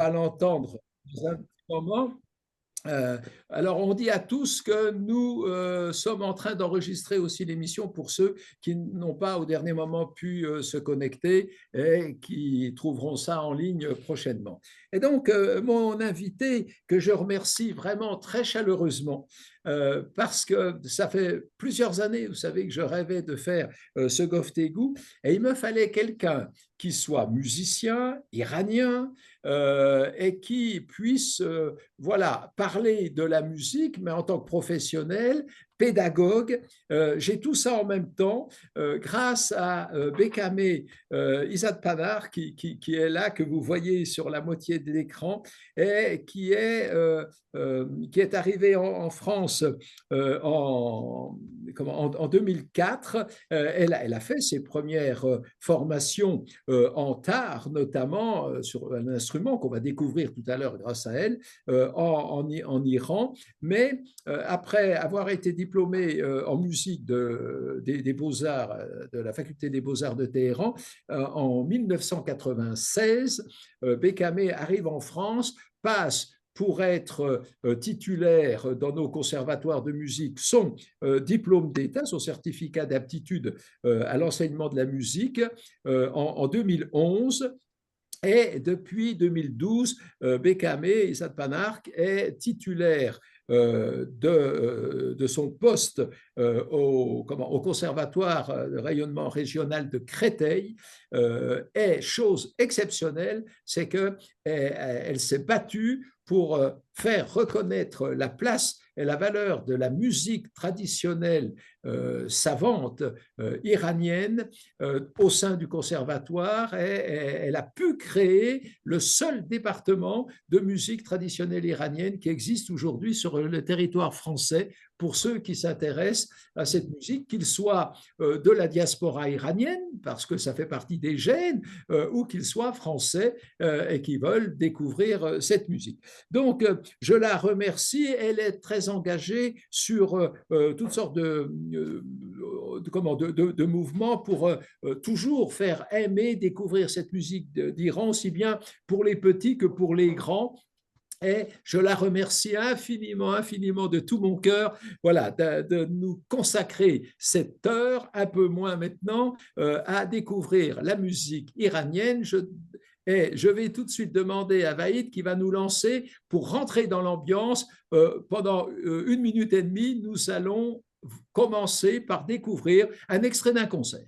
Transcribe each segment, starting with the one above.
à l'entendre dans un petit moment. Alors, on dit à tous que nous sommes en train d'enregistrer aussi l'émission pour ceux qui n'ont pas au dernier moment pu se connecter et qui trouveront ça en ligne prochainement. Et donc, mon invité, que je remercie vraiment très chaleureusement, parce que ça fait plusieurs années, vous savez, que je rêvais de faire ce Goftégou, et il me fallait quelqu'un qui soit musicien, iranien, et qui puisse voilà, parler de la musique, mais en tant que professionnel, pédagogue. J'ai tout ça en même temps grâce à Bekame Izadpanar qui est là, que vous voyez sur la moitié de l'écran, et qui est arrivé en France en 2004. Elle a fait ses premières formations en tare, notamment sur un instrument qu'on va découvrir tout à l'heure grâce à elle, en Iran. Mais après avoir été diplômé en musique des Beaux-Arts, de la faculté des Beaux-Arts de Téhéran, en 1996, Bekame arrive en France, passe pour être titulaire dans nos conservatoires de musique son diplôme d'État, son certificat d'aptitude à l'enseignement de la musique en 2011. Et depuis 2012, Bekame Izadpanar est titulaire de son poste au Conservatoire de rayonnement régional de Créteil. Et chose exceptionnelle, c'est qu'elle s'est battue pour faire reconnaître la place et la valeur de la musique traditionnelle savante iranienne au sein du conservatoire, et elle a pu créer le seul département de musique traditionnelle iranienne qui existe aujourd'hui sur le territoire français pour ceux qui s'intéressent à cette musique, qu'ils soient de la diaspora iranienne, parce que ça fait partie des gènes, ou qu'ils soient français et qui veulent découvrir cette musique. Donc, je la remercie. Elle est très engagée sur toutes sortes de mouvements pour toujours faire aimer, découvrir cette musique d'Iran, aussi bien pour les petits que pour les grands. Et je la remercie infiniment, infiniment de tout mon cœur, voilà, de nous consacrer cette heure, un peu moins maintenant, à découvrir la musique iranienne. Et je vais tout de suite demander à Vahid qui va nous lancer pour rentrer dans l'ambiance. Pendant 1 minute et demie, nous allons commencer par découvrir un extrait d'un concert.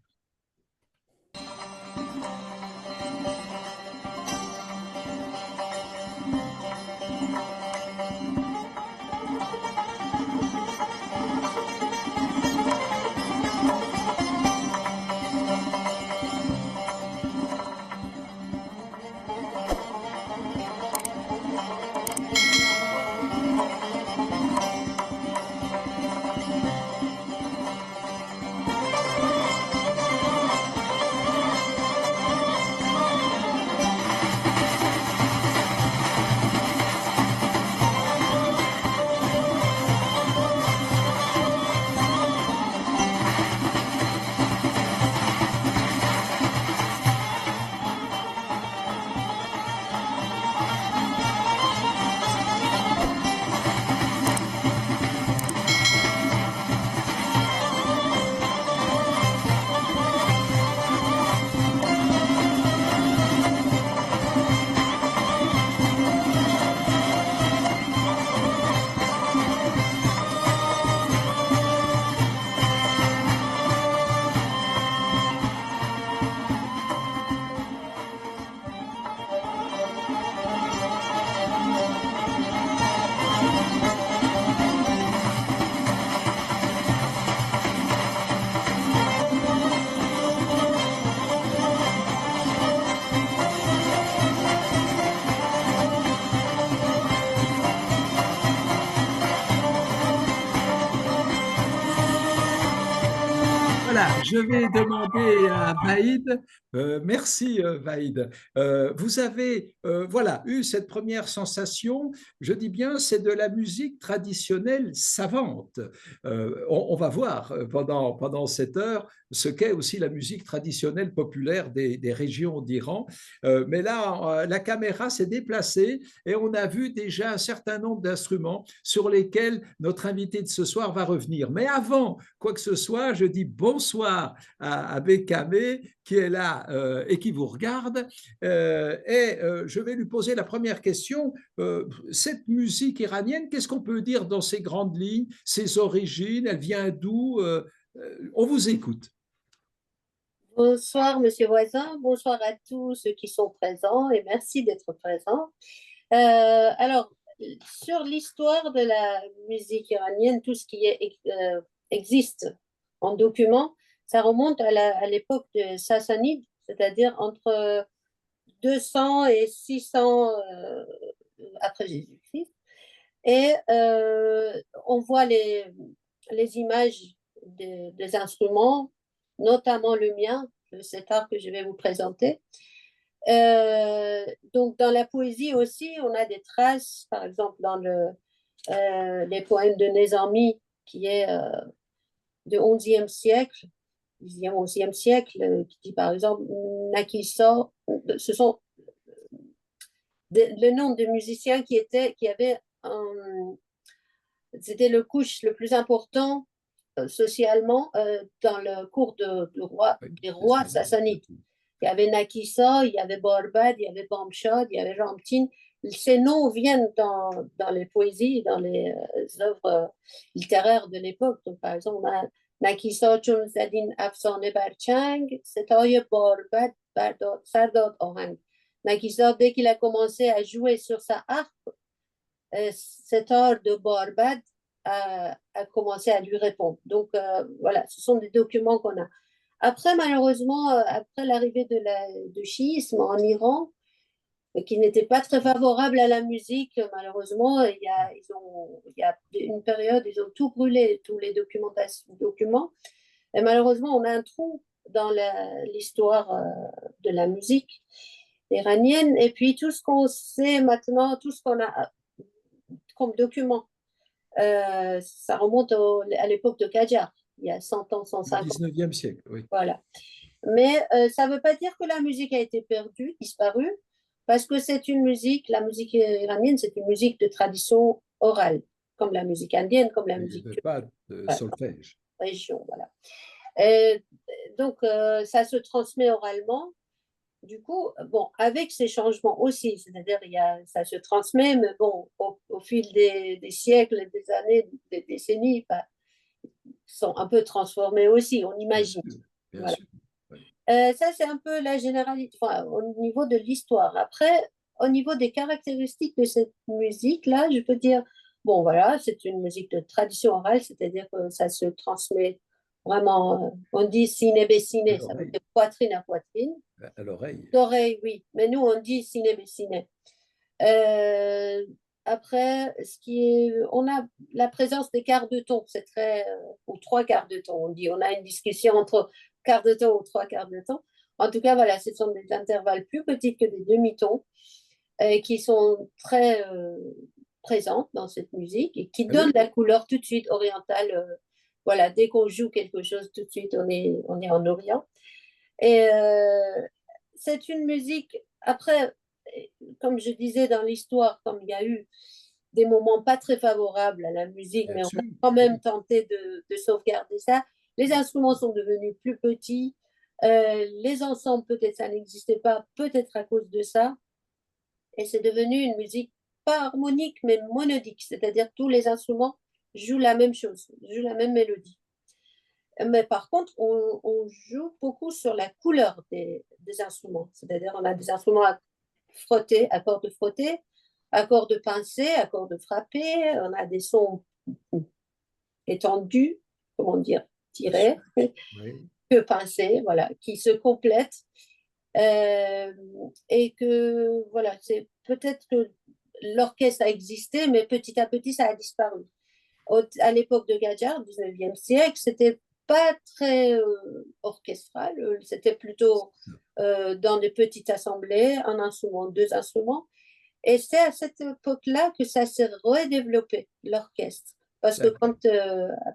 je vais demander à Vaïd, merci Vaïd. Vous avez voilà, eu cette première sensation, je dis bien, c'est de la musique traditionnelle savante. On va voir pendant cette heure ce qu'est aussi la musique traditionnelle populaire des régions d'Iran. Mais là, la caméra s'est déplacée et on a vu déjà un certain nombre d'instruments sur lesquels notre invité de ce soir va revenir. Mais avant quoi que ce soit, je dis bonsoir à Bekame qui est là et qui vous regarde. Je vais lui poser la première question. Cette musique iranienne, qu'est-ce qu'on peut dire dans ses grandes lignes, ses origines, elle vient d'où? On vous écoute. Bonsoir, Monsieur Voisin. Bonsoir à tous ceux qui sont présents et merci d'être présents. Alors, sur l'histoire de la musique iranienne, tout ce qui existe en document, ça remonte à l'époque de Sassanide, c'est-à-dire entre 200 et 600 après Jésus-Christ. Et on voit les images des instruments, notamment le mien, le setar que je vais vous présenter. Donc, dans la poésie aussi, on a des traces, par exemple, dans les poèmes de Nezami, qui est du XIe siècle, 10e, 11e siècle, qui dit par exemple Nakissa, ce sont le nom de musiciens qui avaient c'était le couche le plus important socialement dans le cours des rois sassanides. Il y avait Nakissa, il y avait Borbad, il y avait Bamshad, il y avait Ramtin. Ces noms viennent dans les poésies, dans les œuvres littéraires de l'époque. Donc, par exemple, on a Nakissa چون زدین افسانه بر چنگ ستای باربد سرداد آهنگ. Nakissa, dès qu'il a commencé à jouer sur sa harpe, cet art de Barbad a commencé à lui répondre. Donc, voilà, ce sont des documents qu'on a. Après, malheureusement, après l'arrivée du chiisme en Iran, qui n'était pas très favorable à la musique, malheureusement, il y a une période, ils ont tout brûlé, tous les documents. Et malheureusement, on a un trou dans l'histoire de la musique iranienne. Et puis, tout ce qu'on sait maintenant, tout ce qu'on a comme document, ça remonte à l'époque de Qajar, il y a 100 ans, 150 ans. 19e siècle, oui. Voilà. Mais ça ne veut pas dire que la musique a été perdue, disparue, parce que c'est une musique, la musique iranienne, c'est une musique de tradition orale, comme la musique indienne, comme la musique pas de solfège. Région, voilà. Et donc, ça se transmet oralement. Du coup, bon, avec ces changements aussi, c'est-à-dire ça se transmet, mais bon, au fil des siècles, des années, des décennies, sont un peu transformés aussi, on imagine. Bien voilà. sûr. Oui. Ça, c'est un peu la généralité, enfin, au niveau de l'histoire. Après, au niveau des caractéristiques de cette musique-là, je peux dire, bon, voilà, c'est une musique de tradition orale, c'est-à-dire que ça se transmet vraiment, on dit ciné ciné, ça veut dire poitrine à poitrine. À l'oreille. D'oreille, oui, mais nous, on dit ciné ciné. Après, on a la présence des quarts de ton, c'est très, ou trois quarts de ton, on dit, on a une discussion entre quart de ton ou trois quarts de ton. En tout cas, voilà, ce sont des intervalles plus petits que des demi-tons qui sont très présentes dans cette musique et qui donnent la couleur tout de suite orientale. Voilà, dès qu'on joue quelque chose, tout de suite, on est en Orient. Et c'est une musique, après, comme je disais dans l'histoire, comme il y a eu des moments pas très favorables à la musique, mais on a quand même tenté de sauvegarder ça. Les instruments sont devenus plus petits. Les ensembles, peut-être ça n'existait pas, peut-être à cause de ça. Et c'est devenu une musique pas harmonique, mais monodique, c'est-à-dire tous les instruments jouent la même chose, jouent la même mélodie. Mais par contre, on joue beaucoup sur la couleur des instruments. C'est-à-dire, on a des instruments à frotter, à cordes frottées, à cordes pincées, à cordes frappées. On a des sons étendus, comment dire, tirés, oui. Que pincés, voilà, qui se complètent. Et que, voilà, c'est peut-être que l'orchestre a existé, mais petit à petit, ça a disparu. À l'époque de Gadjar, au 19e siècle, c'était pas très orchestral, c'était plutôt dans des petites assemblées, un instrument, deux instruments. Et c'est à cette époque-là que ça s'est redéveloppé, l'orchestre. Parce que quand,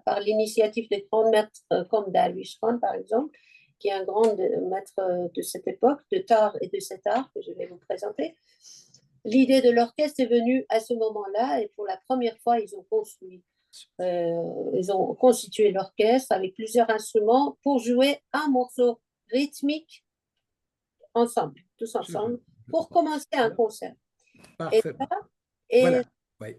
par l'initiative des grands maîtres comme Darwish Khan, par exemple, qui est un grand maître de cette époque, de tar et de cet art que je vais vous présenter, l'idée de l'orchestre est venue à ce moment-là et pour la première fois, ils ont constitué l'orchestre avec plusieurs instruments pour jouer un morceau rythmique ensemble, tous ensemble, pour commencer un concert. Et, Parfait. ça, Voilà. et, Oui.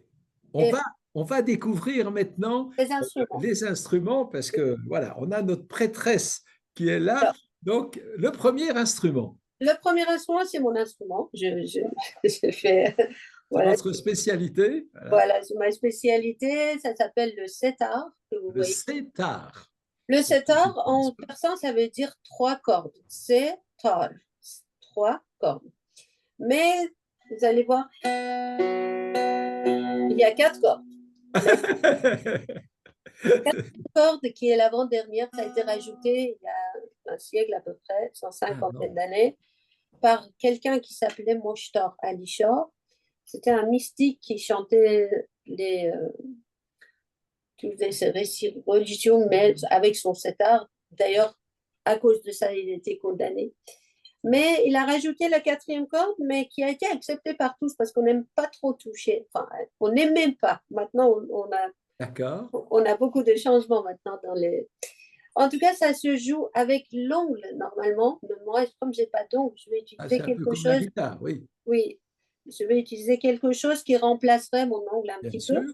et On va découvrir maintenant les instruments. les instruments parce que voilà, on a notre prêtresse qui est là. Alors, Donc, le premier instrument, le premier instrument, c'est mon instrument. Je fais, c'est voilà, votre spécialité. Voilà. voilà, c'est ma spécialité. Ça s'appelle le setar, que vous Le voyez. sétar. Le setar, en persan, ça veut dire trois cordes. Setar, trois cordes. Mais vous allez voir, il y a quatre cordes. La corde qui est l'avant-dernière, ça a été rajouté il y a un siècle à peu près, 150 d'années, par quelqu'un qui s'appelait Moshtar Ali Shah. C'était un mystique qui chantait tous ces récits religieux, mais avec son setar. D'ailleurs, à cause de ça, il a été condamné. Mais il a rajouté la quatrième corde, mais qui a été acceptée par tous parce qu'on n'aime pas trop toucher. Enfin, on n'aime même pas. Maintenant, D'accord. on a beaucoup de changements maintenant dans les. En tout cas, ça se joue avec l'ongle normalement. Mais moi, comme j'ai pas d'ongle, je vais Ah, utiliser c'est un peu quelque comme la chose. guitare, oui, Oui, je vais utiliser quelque chose qui remplacerait mon ongle un bien petit peu. sûr.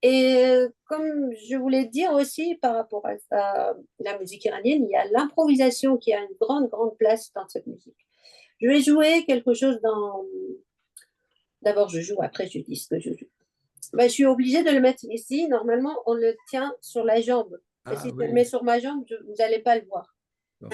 Et comme je voulais dire aussi par rapport à la musique iranienne, il y a l'improvisation qui a une grande, grande place dans cette musique. Je vais jouer quelque chose dans. D'abord, je joue, après, je dis ce que je joue. Ben, je suis obligée de le mettre ici. Normalement, on le tient sur la jambe. Et Ah si je le oui. mets sur ma jambe, vous n'allez pas le voir. Bon.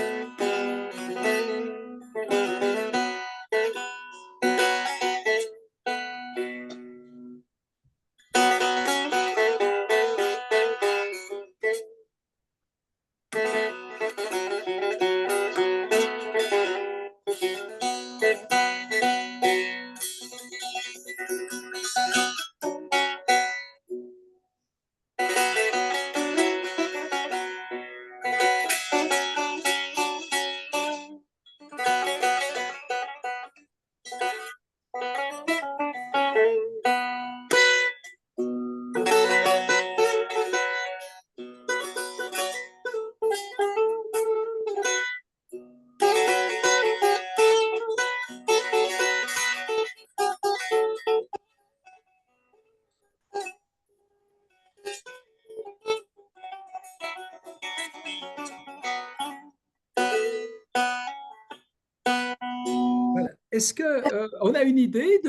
Voilà. Est-ce que on a une idée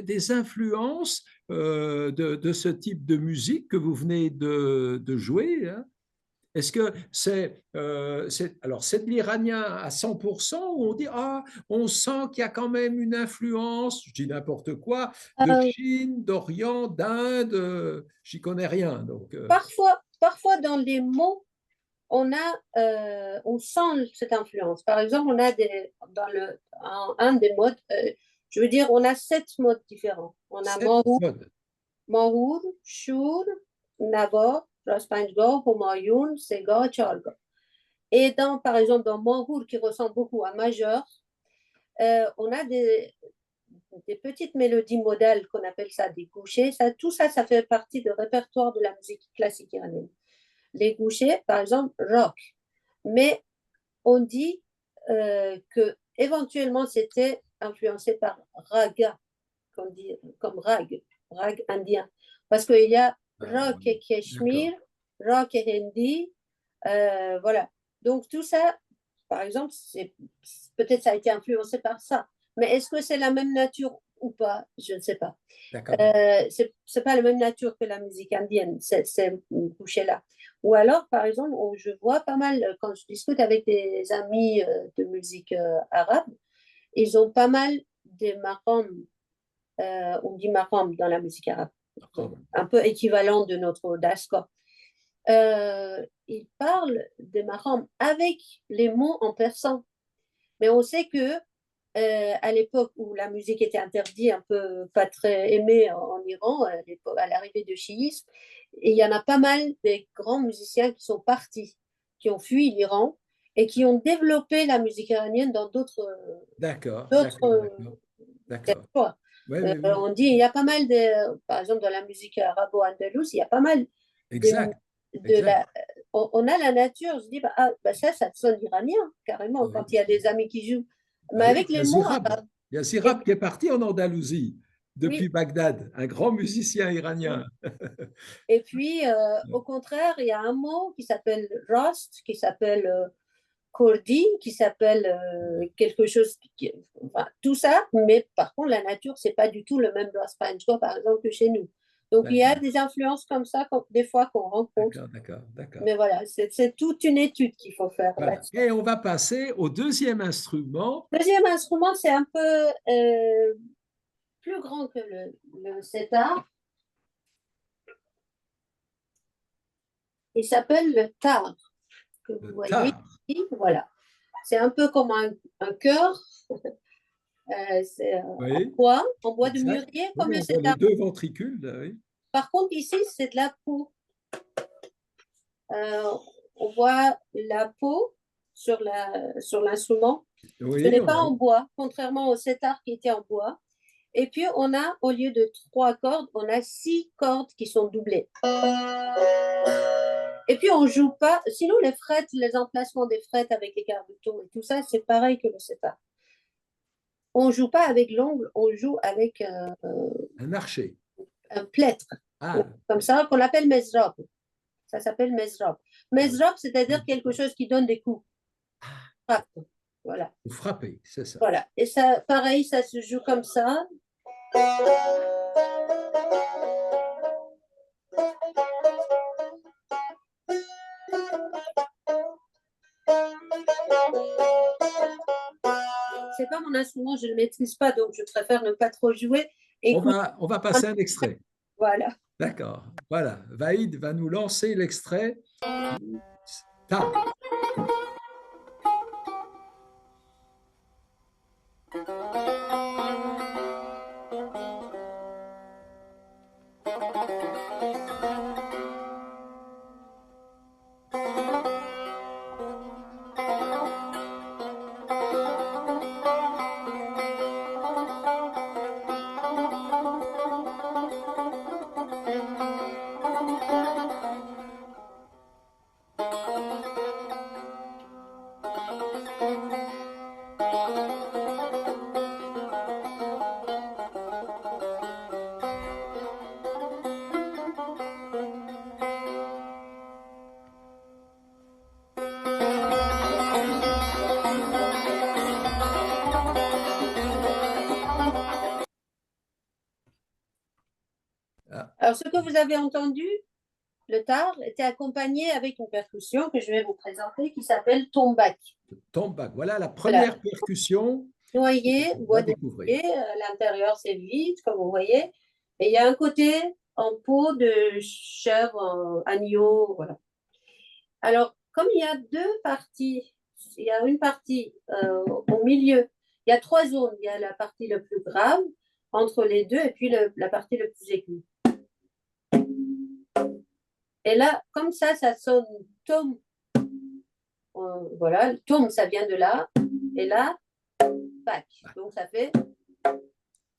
des influences de ce type de musique que vous venez de jouer, hein? Est-ce que alors c'est de l'iranien à 100% ou on dit ah on sent qu'il y a quand même une influence, je dis n'importe quoi, de Euh, Chine, d'Orient, d'Inde, j'y connais rien donc parfois, dans les mots, on sent cette influence. Par exemple, on a un des modes, je veux dire, on a 7 modes différents. On a cette mode. Mahur, Shur, Nabor, Raspanjgor, Humayun, Sega, Charga. Et par exemple, dans Mahur, qui ressemble beaucoup à Majeur, on a des petites mélodies modales qu'on appelle ça des gouchers. Tout ça, ça fait partie du répertoire de la musique classique iranienne. Les gouchers, par exemple, rock. Mais on dit que éventuellement c'était influencé par raga, comme rag indien. Parce qu'il y a Ah, rock et d'accord. kashmir, rock et hindi, voilà. Donc tout ça, par exemple, peut-être ça a été influencé par ça. Mais est-ce que c'est la même nature ou pas? Je ne sais pas. D'accord. C'est pas la même nature que la musique indienne, c'est couché-là. Ou alors, par exemple, je vois pas mal, quand je discute avec des amis de musique arabe, ils ont pas mal des maqams, on dit maqam dans la musique arabe, D'accord. un peu équivalent de notre dasko. il parle de Mahram avec les mots en persan. Mais on sait que à l'époque où la musique était interdite, un peu pas très aimée en Iran, à l'arrivée du chiisme, et il y en a pas mal des grands musiciens qui sont partis, qui ont fui l'Iran et qui ont développé la musique iranienne dans D'accord, d'accord, d'autres d'accord, d'accord. territoires. Oui, oui, oui. On dit, il y a pas mal de, par exemple, dans la musique arabo-andalouse, il y a pas mal de, Exact, de exact. la, on a la nature, je dis, bah, ah, bah ça sonne iranien, carrément, Oui. quand il y a des amis qui jouent. Ah Mais oui, avec il y a les mots Zirab. arabes. Il y a Et Zirab qui est parti en Andalousie depuis oui, Bagdad, un grand musicien iranien. et puis, au contraire, il y a un mot qui s'appelle Rost, qui s'appelle Kurdi, qui s'appelle quelque chose, enfin, tout ça, mais par contre, la nature, c'est pas du tout le même Rost Panchko, par exemple, que chez nous. Donc, il y a D'accord, des influences comme ça, des fois qu'on rencontre. d'accord, d'accord, d'accord. Mais voilà, c'est toute une étude qu'il faut faire Voilà. là-dessus. Et on va passer au deuxième instrument. Deuxième instrument, c'est un peu plus grand que le setar. Il s'appelle le tar, que vous Le voyez tar. ici. Voilà. C'est un peu comme un cœur. C'est Oui, en bois de exact. mûrier, Oui, comme le on voit les setar. deux ventricules, là, oui. Par contre, ici, c'est de la peau. Euh, on voit la peau sur l'instrument. Ce Oui, n'est pas en bois, contrairement au setar qui était en bois. Et puis, on a, au lieu de 3 cordes, on a 6 cordes qui sont doublées. Et puis, on joue pas. Sinon, les frettes, les emplacements des frettes avec les quarts de tour et tout ça, c'est pareil que le setar. On joue pas avec l'ongle, on joue avec un archer. un plâtre, Ah, comme ça, qu'on appelle mezrab. Ça s'appelle mezrab. ah, Mezrab, c'est-à-dire quelque chose qui donne des coups. Frappe. Voilà. vous frappez, c'est ça. Voilà. Et ça, pareil, ça se joue comme ça. C'est pas mon instrument, je ne le maîtrise pas, donc je préfère ne pas trop jouer. Écoute, On va passer un extrait. voilà. D'accord. Voilà. Vaïd va nous lancer l'extrait du tar. Ah, Alors, ce que vous avez entendu, le tar, était accompagné avec une percussion que je vais vous présenter qui s'appelle tombak. tombak. Voilà la Voilà. première percussion Noyer, qu'on va bois de découvrir. noyer, à l'intérieur c'est vide, comme vous voyez. Et il y a un côté en peau de chèvre, agneau, voilà. Alors, comme il y a 2 parties, il y a une partie au milieu, il y a 3 zones. Il y a la partie la plus grave entre les deux et puis la partie la plus aiguë. Et là, comme ça sonne tom. Voilà, tom, ça vient de là. Et là, bac. Donc ça fait.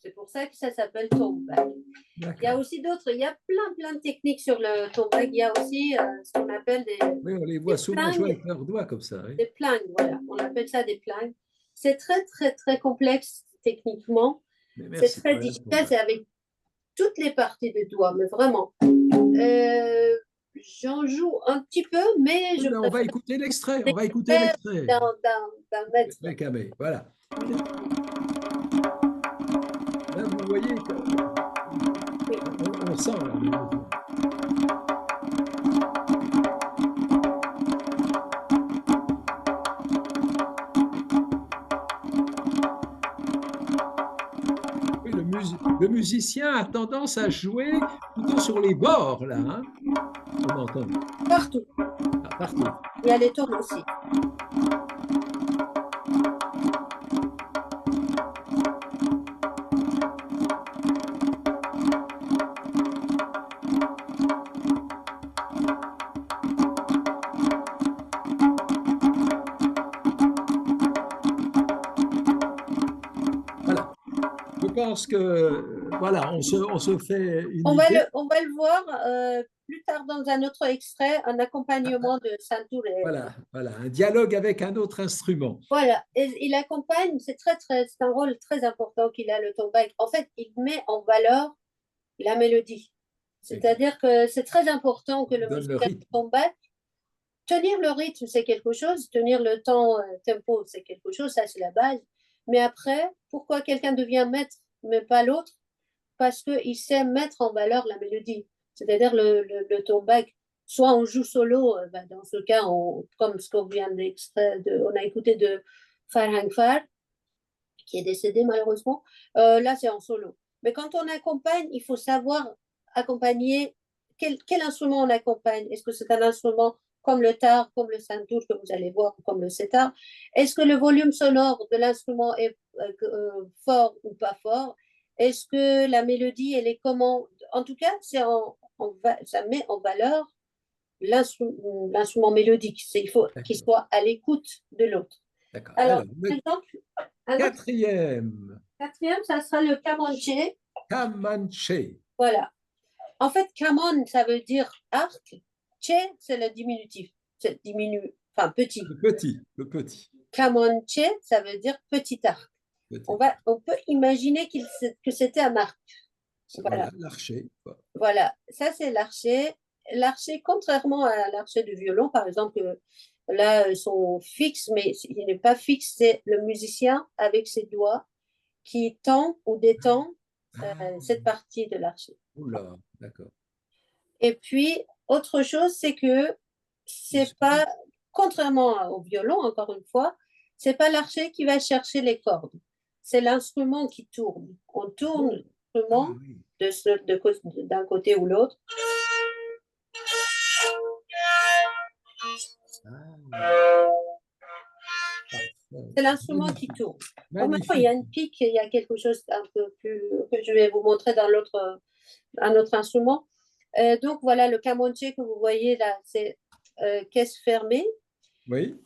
C'est pour ça que ça s'appelle tom bac. Il y a aussi d'autres, il y a plein de techniques sur le tom bac. Il y a aussi ce qu'on appelle Oui, on les voit souvent jouer plingues. avec leurs doigts comme ça. Oui. Des plingues, voilà. On appelle ça des plingues. C'est très complexe techniquement. Mais C'est merci. très Voilà le difficile, tombak. c'est avec toutes les parties des doigts, mais vraiment. J'en joue un petit peu, mais Oui, je mais on va préfère écouter l'extrait. On va écouter l'extrait l'extrait. d'un maître. Mekame, voilà. Là, vous voyez, on sent là, le mouvement. Oui, le musicien a tendance à jouer plutôt sur les bords, là, hein, on entend. Partout. Ah, partout. Il y a les tours aussi. Voilà. Je pense que, voilà, on se fait une On idée. va le voir plus tard dans un autre extrait, un accompagnement de Santour. Voilà, voilà, un dialogue avec un autre instrument. Voilà, et il accompagne, c'est un rôle très important qu'il a le tombak. En fait, il met en valeur la mélodie. C'est-à-dire que c'est très important que Il le donne le musicien rythme. tombak, tenir le rythme, c'est quelque chose, tenir le temps, tempo, c'est quelque chose, ça c'est la base. Mais après, pourquoi quelqu'un devient maître, mais pas l'autre? Parce qu'il sait mettre en valeur la mélodie. C'est-à-dire le tombak, soit on joue solo, ben dans ce cas, comme ce qu'on vient d'extrait, on a écouté de Farhang Far, qui est décédé malheureusement, là c'est en solo. Mais quand on accompagne, il faut savoir accompagner, quel instrument on accompagne. Est-ce que c'est un instrument comme le tar, comme le santour que vous allez voir, comme le setar? Est-ce que le volume sonore de l'instrument est fort ou pas fort? Est-ce que la mélodie, elle est comment? En tout cas, ça met en valeur l'instrument mélodique. Il faut qu'il soit à l'écoute de l'autre. D'accord. Alors, Alors, par le exemple, un autre quatrième, quatrième, ça sera le Kamanché. Kamanché. Voilà. En fait, Kamon, ça veut dire arc. Che, c'est le diminutif. C'est enfin petit. Le petit, le petit. Kamonche, ça veut dire petit arc. Petit. On peut imaginer que c'était un arc. Voilà, l'archer. Voilà, ça c'est l'archer. L'archer, contrairement à l'archer du violon, par exemple, là, ils sont fixes, mais il n'est pas fixe, c'est le musicien avec ses doigts qui tend ou détend cette partie de l'archer. Oula, d'accord. Et puis, autre chose, c'est que c'est pas, contrairement au violon, encore une fois, c'est pas l'archer qui va chercher les cordes. C'est l'instrument qui tourne. On tourne l'instrument d'un côté ou l'autre. C'est l'instrument qui tourne. Bon, maintenant, il y a une pique, il y a quelque chose un peu plus que je vais vous montrer dans un autre instrument. Donc voilà, le camonche que vous voyez là, c'est caisse fermée. Oui.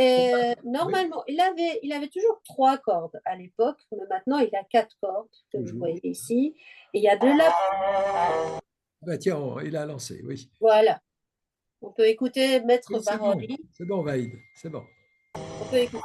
Et normalement, il avait toujours 3 cordes à l'époque, mais maintenant il a 4 cordes que vous voyez ici. Et il y a de la. Bah tiens, il a lancé, oui. Voilà. On peut écouter Maître Oui, Baroli. C'est bon, Vaïd, c'est bon. On peut écouter.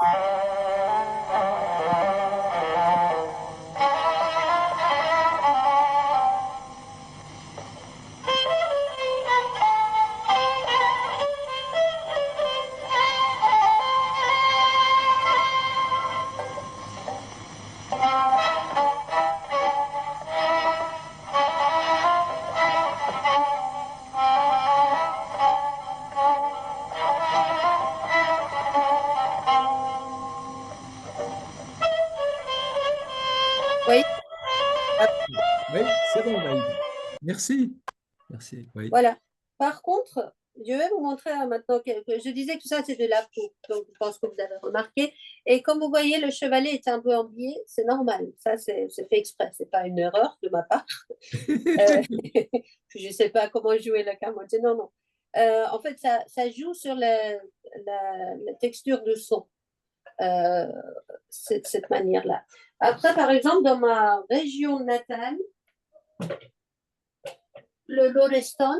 Vous voyez? Oui, c'est bon, Vaïd. Merci. Merci. Oui. Voilà. Par contre, je vais vous montrer maintenant que je disais que tout ça c'est de la peau, donc je pense que vous avez remarqué. Et comme vous voyez, le chevalet est un peu en biais, c'est normal. Ça, c'est fait exprès, c'est pas une erreur de ma part. Je ne sais pas comment jouer la camote. Non, non. En fait, ça joue sur la texture de son, cette manière-là. Après, par exemple, dans ma région natale, le Lorestan,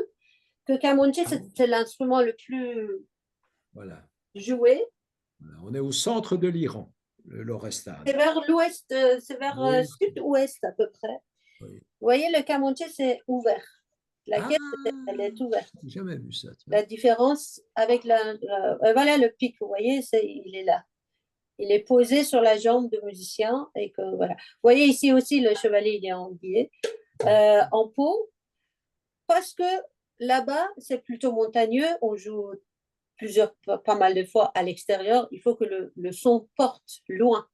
que Camonche, c'est l'instrument le plus joué. Voilà. On est au centre de l'Iran, le Lorestan. C'est vers l'ouest, c'est vers sud-ouest à peu près. Oui. Vous voyez, le Camonche, c'est ouvert. La caisse, elle est ouverte. J'ai jamais vu ça. La différence avec voilà le pic, vous voyez, il est là. Il est posé sur la jambe de musicien et que voilà. Vous voyez ici aussi le chevalet, il est en biais, en peau, parce que là-bas, c'est plutôt montagneux. On joue pas mal de fois à l'extérieur. Il faut que le son porte loin.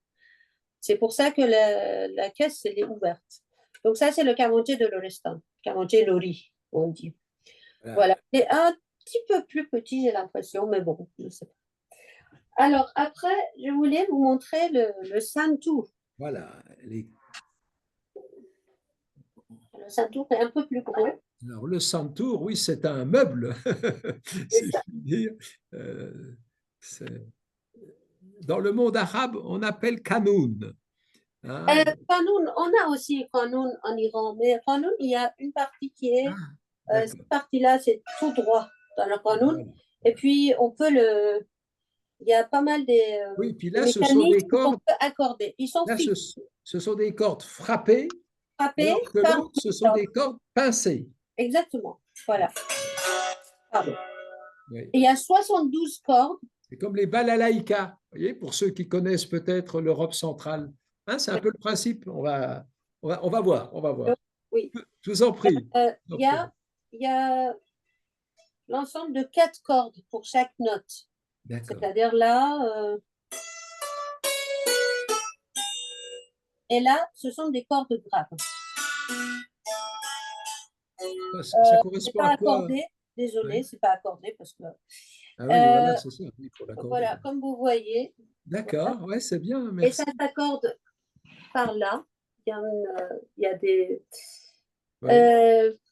C'est pour ça que la caisse, elle est ouverte. Donc ça, c'est le kamanché de l'Orestan, kamanché lori, on dit. Voilà. C'est un petit peu plus petit, j'ai l'impression, mais bon, je sais pas. Alors après, je voulais vous montrer le santour. Voilà. Le santour est un peu plus gros. Alors, le santour, oui, c'est un meuble, si je puis dire. Dans le monde arabe, on appelle kanoun. Hein? Kanoun, on a aussi kanoun en Iran, mais kanoun, il y a une partie qui est, cette partie-là, c'est tout droit dans le kanoun. Voilà. Et puis, on peut il y a pas mal Oui, puis de là, ce sont des mécanismes qu'on cordes. peut accorder. Ils sont Là, fixes, ce sont des cordes frappées, frappés alors que par l'autre, ce sont des cordes pincées. Exactement. Voilà. Pardon. Oui. Et il y a 72 cordes. C'est comme les balalaïkas, vous voyez, pour ceux qui connaissent peut-être l'Europe centrale. Hein, c'est un peu le principe. On va voir, on va voir. Oui. Je vous en prie. Il y a l'ensemble de 4 cordes pour chaque note. C'est-à-dire là, et là, ce sont des cordes graves. Ça correspond pas à quoi? Accordé, désolé, c'est pas accordé parce que. Ah oui, voilà, c'est ça. Il faut l'accorder. Voilà, comme vous voyez. D'accord, voilà. Ouais, c'est bien, merci. Et ça s'accorde par là. Il y a des. Oui.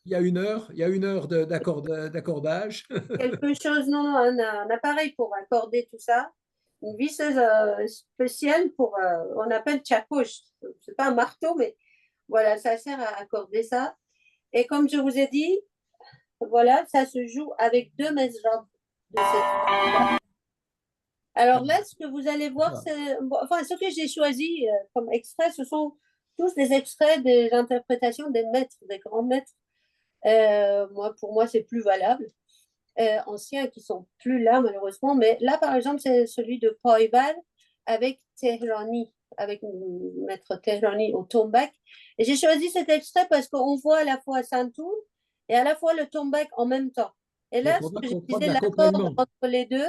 Il y a une heure d'accordage. Quelque chose, non, un appareil pour accorder tout ça. Une visseuse spéciale on appelle tchakouche. C'est pas un marteau, mais voilà, ça sert à accorder ça. Et comme je vous ai dit, voilà, ça se joue avec 2 mezrab de cette. Alors là, ce que vous allez voir, enfin, ce que j'ai choisi comme extrait, ce sont tous des extraits des interprétations des maîtres, des grands maîtres. Pour moi, c'est plus valable. Anciens qui sont plus là, malheureusement. Mais là, par exemple, c'est celui de Poibal avec Tehrani, avec maître Tehrani au tombak. Et j'ai choisi cet extrait parce qu'on voit à la fois Santoul et à la fois le tombak en même temps. Et là, ce que je disais, l'accord entre les deux,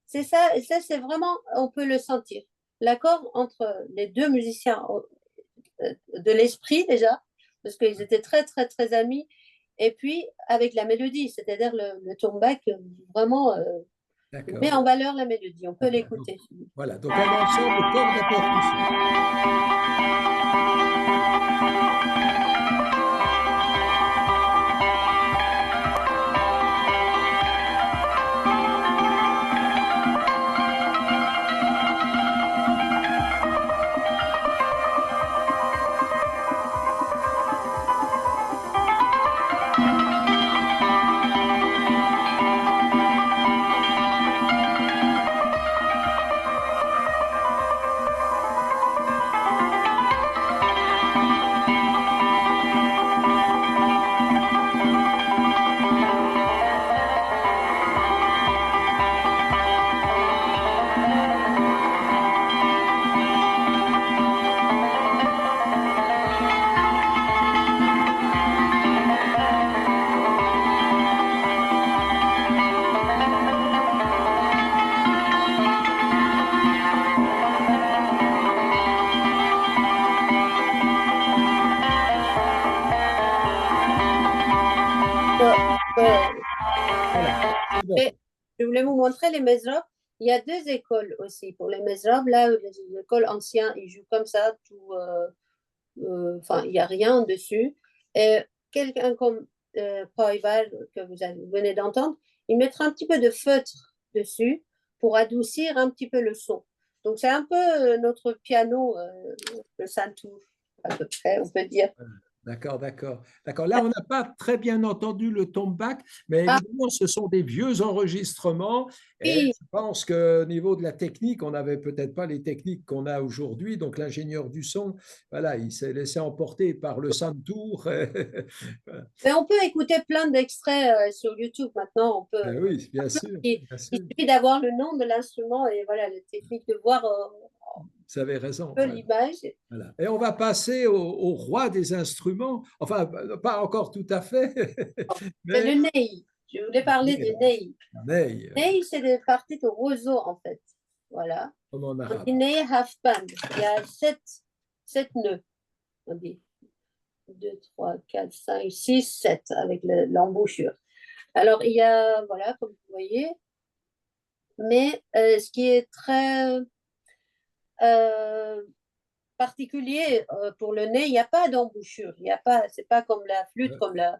c'est ça, et ça, c'est vraiment, on peut le sentir. L'accord entre les deux musiciens de l'esprit déjà, parce qu'ils étaient très, très, très amis, et puis avec la mélodie, c'est-à-dire le tombak vraiment met en valeur la mélodie. On peut l'écouter. Voilà, donc un ensemble corde à percussion. Et je voulais vous montrer les mezrab. Il y a 2 écoles aussi pour les mezrab. Là, les écoles anciennes, ils jouent comme ça, tout. Enfin, il n'y a rien dessus. Et quelqu'un comme Poival, que vous venez d'entendre, il mettra un petit peu de feutre dessus pour adoucir un petit peu le son. Donc, c'est un peu notre piano, le santour, à peu près, on peut dire. D'accord. Là, on n'a pas très bien entendu le tombak, mais évidemment, ce sont des vieux enregistrements. Et je pense qu'au niveau de la technique, on n'avait peut-être pas les techniques qu'on a aujourd'hui. Donc, l'ingénieur du son, voilà, il s'est laissé emporter par le santour. Mais on peut écouter plein d'extraits sur YouTube maintenant. On peut. Oui, bien sûr. Il suffit d'avoir le nom de l'instrument et voilà, la technique de voir. Vous avez raison. L'image. Voilà. Et on va passer au roi des instruments. Enfin, pas encore tout à fait. Mais le ney. Je voulais parler du ney. Ney, c'est des parties de roseau, en fait. Voilà. Comme en arabe. On dit ney half band. Il y a 7 nœuds, on dit. 2, 3, 4, 5, 6, 7 avec l'embouchure. Alors, il y a, voilà, comme vous voyez, mais ce qui est très particulier pour le nez, il n'y a pas d'embouchure. Il y a pas, c'est pas comme la flûte, comme la,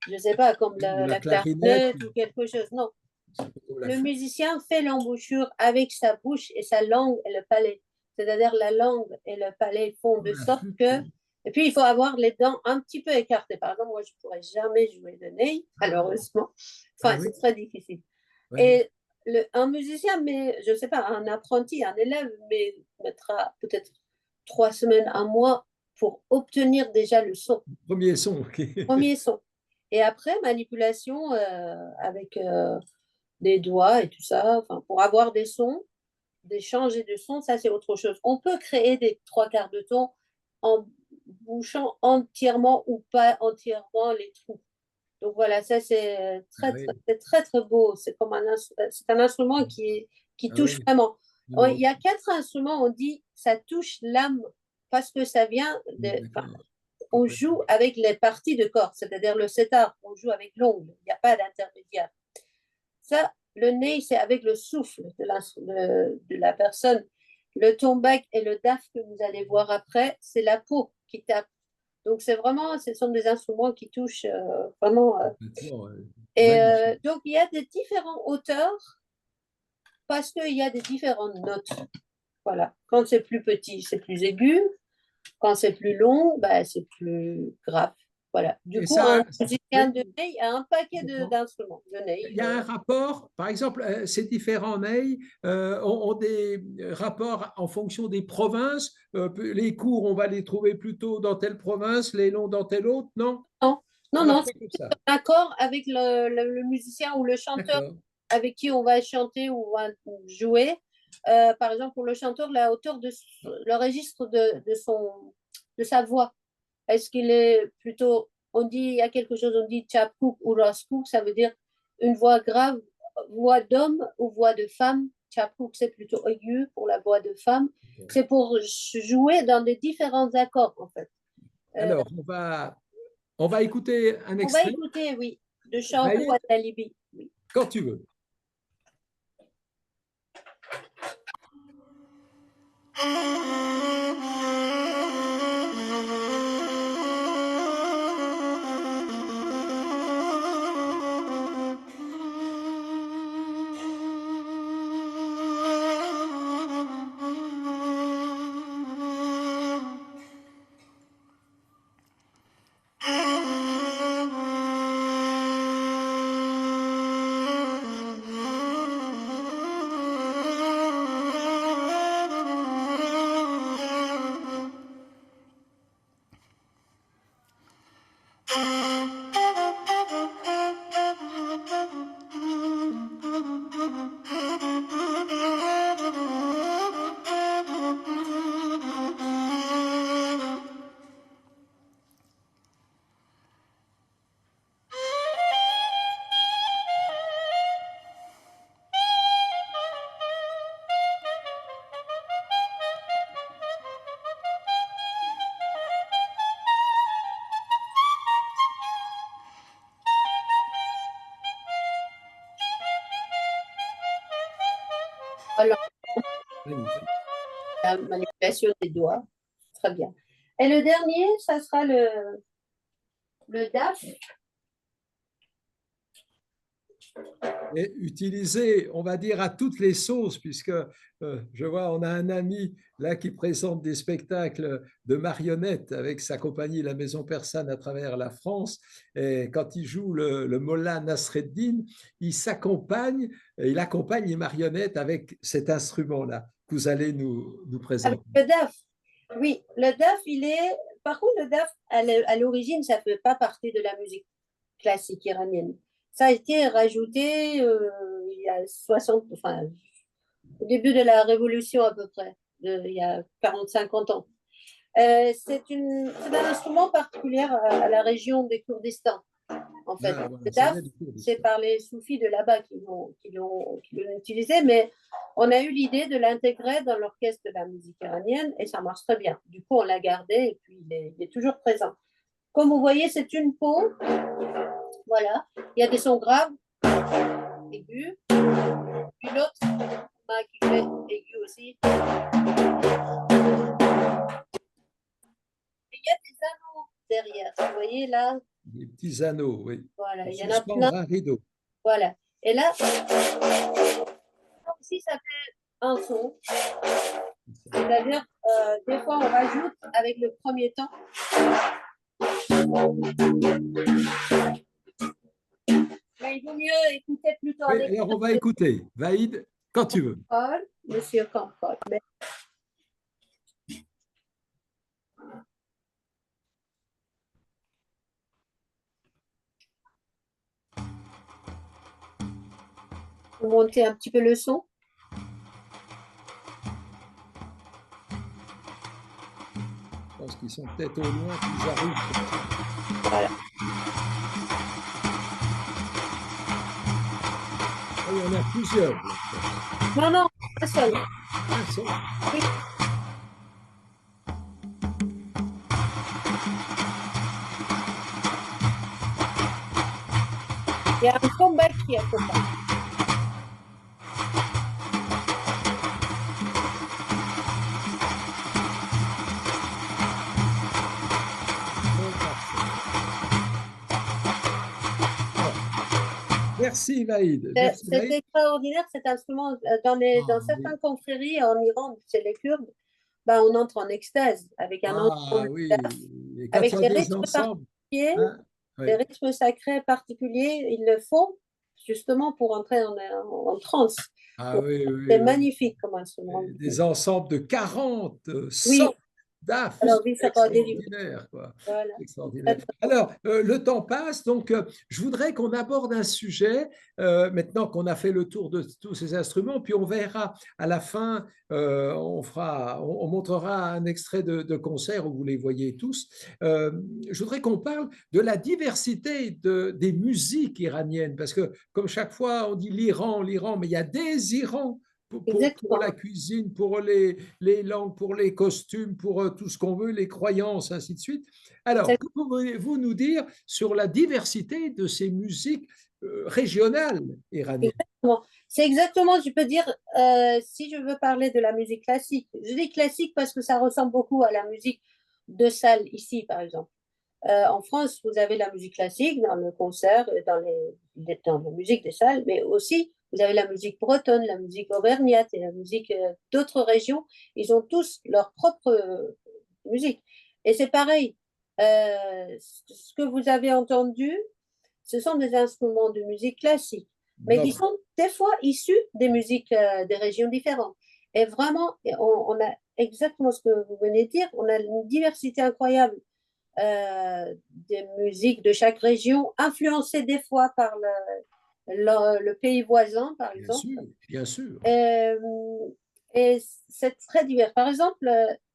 je sais pas, comme La la clarinette, clarinette ou quelque chose. Non, c'est un peu comme la le flûte. musicien fait l'embouchure avec sa bouche et sa langue et le palais. C'est-à-dire la langue et le palais font de Comme la sorte flûte. que. Et puis, il faut avoir les dents un petit peu écartées. Par exemple, moi, je ne pourrais jamais jouer de nez, malheureusement. Ah Enfin, oui, c'est très difficile. oui. Et un musicien, mais je ne sais pas, un apprenti, un élève, mais mettra peut-être 3 semaines, un mois pour obtenir déjà le son, Premier son. Ok. premier son. Et après, manipulation avec des doigts et tout ça, enfin, pour avoir des sons, des changes de sons, ça c'est autre chose. On peut créer des trois quarts de ton en bouchant entièrement ou pas entièrement les trous. Donc voilà, ça c'est Ah oui, très, très beau. C'est comme c'est un instrument qui ah touche oui. vraiment. Il y a 4 instruments, on dit, ça touche l'âme parce que ça vient enfin, D'accord. on joue Complètement. avec les parties de cordes, c'est-à-dire le setar, on joue avec l'ongle, il n'y a pas d'intermédiaire. Ça, le ney, c'est avec le souffle de la personne. Le tombak et le daf que vous allez voir après, c'est la peau qui tape. Donc, c'est vraiment, ce sont des instruments qui touchent vraiment. Complètement, Et magnifique. donc, il y a des différents hauteurs parce qu'il y a des différentes notes. Voilà. Quand c'est plus petit, c'est plus aigu. Quand c'est plus long, bah, c'est plus grave. Voilà. Du Et coup, un ça, oui, musicien de ney a un paquet complètement. d'instruments de ney. Il y a un rapport, par exemple, ces différents naïs ont des rapports en fonction des provinces. Les courts, on va les trouver plutôt dans telle province, les longs dans telle autre, non? Non, non, Ça non, marche c'est pas comme ça. accord avec le musicien ou le chanteur D'accord. avec qui on va chanter ou va jouer. Par exemple, pour le chanteur, la hauteur le registre de sa voix. Est-ce qu'il est plutôt, on dit, il y a quelque chose, on dit tchapkouk ou raskouk, ça veut dire une voix grave, voix d'homme ou voix de femme. Tchapkouk, c'est plutôt aigu pour la voix de femme. C'est pour jouer dans les différents accords, en fait. Euh, Alors, on va écouter un on va extrait. écouter, oui, de Shampoo Naïd, à la Libye. Oui. quand tu veux. Alors, Magnifique. la manipulation des doigts, très bien. Et le dernier, ça sera le DAF. Et utilisé, on va dire, à toutes les sauces, puisque je vois, on a un ami là qui présente des spectacles de marionnettes avec sa compagnie La Maison Persane à travers la France. Et quand il joue le Mollah Nasreddin, il accompagne les marionnettes avec cet instrument-là que vous allez nous Avec présenter. le DAF. Oui, le DAF, il est. Par contre, le DAF, à l'origine, ça ne fait pas partie de la musique classique iranienne. Ça a été rajouté il y a 60, enfin, au début de la Révolution à peu près, il y a 40-50 ans. C'est un instrument particulier à la région des Kurdistan, en fait. Ah, voilà, Le ça DAF, vient du c'est Kurdistan. par les soufis de là-bas qui l'ont utilisé, mais on a eu l'idée de l'intégrer dans l'orchestre de la musique iranienne et ça marche très bien. Du coup, on l'a gardé et puis il est toujours présent. Comme vous voyez, c'est une peau. Voilà. Il y a des sons graves, aigus. Puis l'autre, qui fait aigu aussi. Il y a des anneaux derrière. Vous voyez là? Des petits anneaux, oui. Voilà, Pour il y en a suspendre plein. un rideau. Voilà. Et là aussi, ça fait un son. C'est-à-dire, des fois, on rajoute avec le premier temps. Mais il vaut mieux écouter plutôt Oui, avec alors on va écouter. Vaïd, quand tu veux. Paul, Monsieur Campol. Mais vous montez un petit peu le son. Je pense qu'ils sont peut-être au loin, qu'ils arrivent. Voilà. Ah, il y en a plusieurs. Non, non, un seul. Un seul. Oui. Il y a un comeback qui accompagne. Merci Vaïd. Merci C'est Vaïd. extraordinaire cet instrument. Dans Ah, certaines oui. confréries en Iran, c'est les Kurdes, ben, on entre en extase avec un Ah ensemble, oui. Et quand il avec y a des des rythmes ensembles, particuliers, hein, des oui. rythmes sacrés particuliers. Ils le font justement pour entrer en transe. Ah oui, C'est oui, oui. magnifique comme instrument. Des ensembles de 40, Oui, 100 DAF, alors c'est oui, ça va délivrer. extraordinaire, quoi. Voilà. Extraordinaire. Très, très Alors, le temps passe, donc je voudrais qu'on aborde un sujet, maintenant qu'on a fait le tour de tous ces instruments, puis on verra à la fin, on montrera un extrait de concert où vous les voyez tous. Je voudrais qu'on parle de la diversité des musiques iraniennes, parce que comme chaque fois on dit l'Iran, mais il y a des Irans pour exactement. la cuisine, pour les langues, pour les costumes, pour tout ce qu'on veut, les croyances, ainsi de suite. Alors, que pouvez-vous nous dire sur la diversité de ces musiques régionales iraniennes? Exactement. C'est exactement, je peux dire, si je veux parler de la musique classique, je dis classique parce que ça ressemble beaucoup à la musique de salle ici, par exemple. En France, vous avez la musique classique dans le concert, dans la musique des salles, mais aussi vous avez la musique bretonne, la musique auvergnate et la musique d'autres régions. Ils ont tous leur propre musique. Et c'est pareil. Ce que vous avez entendu, ce sont des instruments de musique classique, mais qui Notre, sont des fois issus des musiques des régions différentes. Et vraiment, on a exactement ce que vous venez de dire, on a une diversité incroyable des musiques de chaque région, influencées des fois par le pays voisin, par bien exemple. sûr, bien sûr. Et c'est très divers. Par exemple,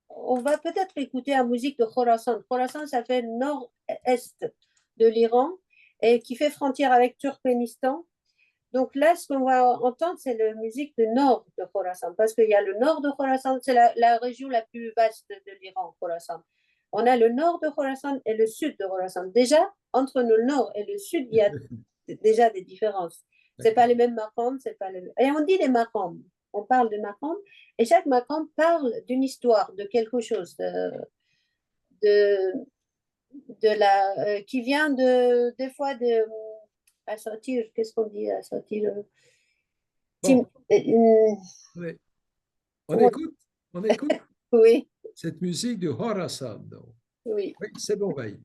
on va peut-être écouter la musique de Khorasan. Khorasan, ça fait nord-est de l'Iran et qui fait frontière avec Turkménistan. Donc là, ce qu'on va entendre, c'est la musique du nord de Khorasan, parce qu'il y a le nord de Khorasan, c'est la région la plus vaste de l'Iran, Khorasan. On a le nord de Khorasan et le sud de Khorasan. Déjà, entre le nord et le sud, il y a déjà des différences. C'est pas les mêmes maqams, c'est pas les... Et on dit les maqams. On parle de maqam et chaque maqam parle d'une histoire, de quelque chose, de, qui vient des fois de à sortir. Qu'est-ce qu'on dit à sortir? Bon, Euh, oui. On comment- écoute, on écoute Oui, cette musique de Horasan. Donc. oui. Oui, c'est bon, Vaïd.